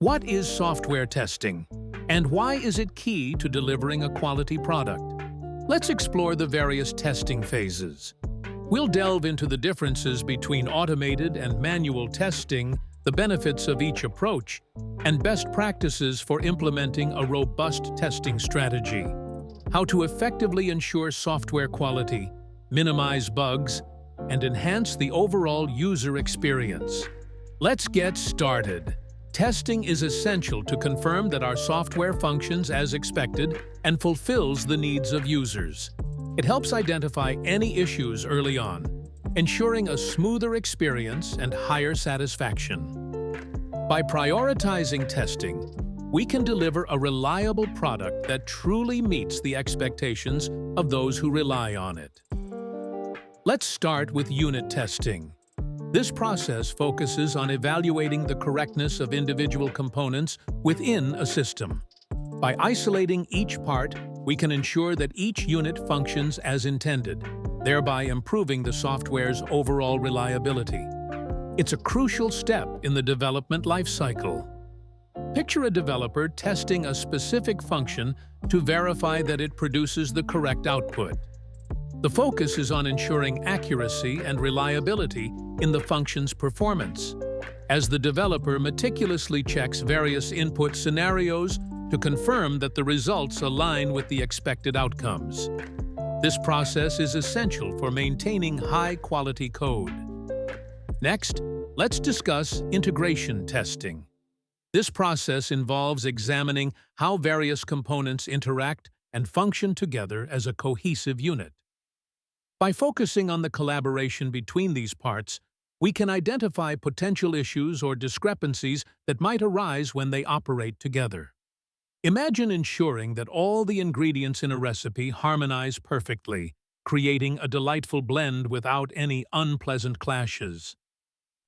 What is software testing, and why is it key to delivering a quality product? Let's explore the various testing phases. We'll delve into the differences between automated and manual testing, the benefits of each approach, and best practices for implementing a robust testing strategy. How to effectively ensure software quality, minimize bugs, and enhance the overall user experience. Let's get started. Testing is essential to confirm that our software functions as expected and fulfills the needs of users. It helps identify any issues early on, ensuring a smoother experience and higher satisfaction. By prioritizing testing, we can deliver a reliable product that truly meets the expectations of those who rely on it. Let's start with unit testing. This process focuses on evaluating the correctness of individual components within a system. By isolating each part, we can ensure that each unit functions as intended, thereby improving the software's overall reliability. It's a crucial step in the development lifecycle. Picture a developer testing a specific function to verify that it produces the correct output. The focus is on ensuring accuracy and reliability in the function's performance, as the developer meticulously checks various input scenarios to confirm that the results align with the expected outcomes. This process is essential for maintaining high-quality code. Next, let's discuss integration testing. This process involves examining how various components interact and function together as a cohesive unit. By focusing on the collaboration between these parts, we can identify potential issues or discrepancies that might arise when they operate together. Imagine ensuring that all the ingredients in a recipe harmonize perfectly, creating a delightful blend without any unpleasant clashes.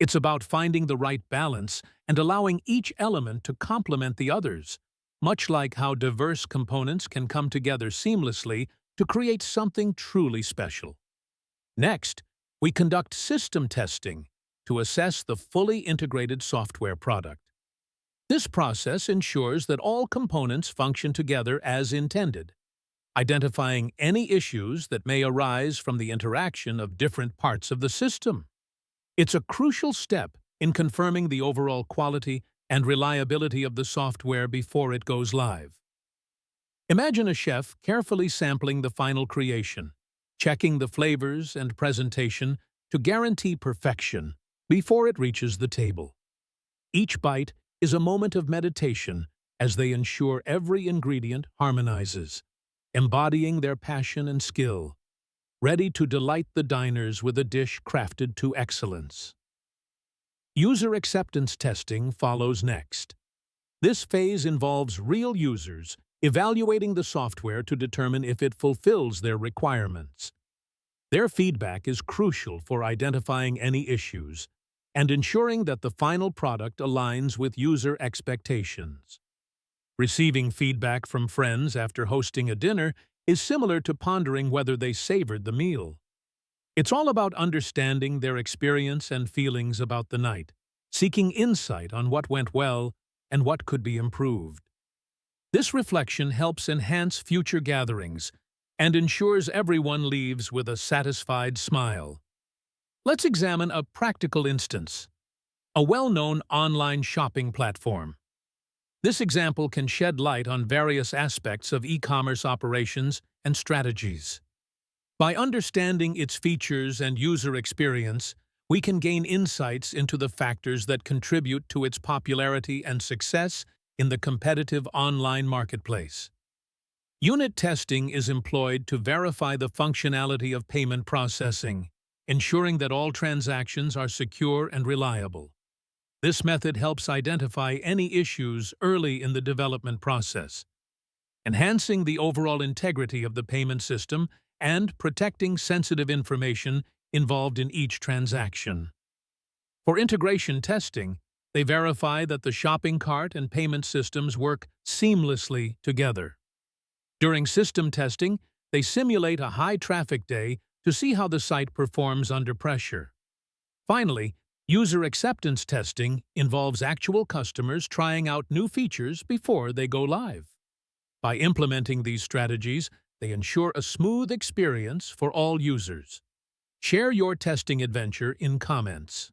It's about finding the right balance and allowing each element to complement the others, much like how diverse components can come together seamlessly to create something truly special. Next, we conduct system testing to assess the fully integrated software product. This process ensures that all components function together as intended, identifying any issues that may arise from the interaction of different parts of the system. It's a crucial step in confirming the overall quality and reliability of the software before it goes live. Imagine a chef carefully sampling the final creation, checking the flavors and presentation to guarantee perfection before it reaches the table. Each bite is a moment of meditation as they ensure every ingredient harmonizes, embodying their passion and skill, ready to delight the diners with a dish crafted to excellence. User acceptance testing follows next. This phase involves real users evaluating the software to determine if it fulfills their requirements. Their feedback is crucial for identifying any issues and ensuring that the final product aligns with user expectations. Receiving feedback from friends after hosting a dinner is similar to pondering whether they savored the meal. It's all about understanding their experience and feelings about the night, seeking insight on what went well and what could be improved. This reflection helps enhance future gatherings and ensures everyone leaves with a satisfied smile. Let's examine a practical instance: a well-known online shopping platform. This example can shed light on various aspects of e-commerce operations and strategies. By understanding its features and user experience, we can gain insights into the factors that contribute to its popularity and success in the competitive online marketplace. Unit testing is employed to verify the functionality of payment processing, ensuring that all transactions are secure and reliable. This method helps identify any issues early in the development process, enhancing the overall integrity of the payment system and protecting sensitive information involved in each transaction. For integration testing, they verify that the shopping cart and payment systems work seamlessly together. During system testing, they simulate a high-traffic day to see how the site performs under pressure. Finally, User acceptance testing involves actual customers trying out new features before they go live. By implementing these strategies, they ensure a smooth experience for all users. Share your testing adventure in comments.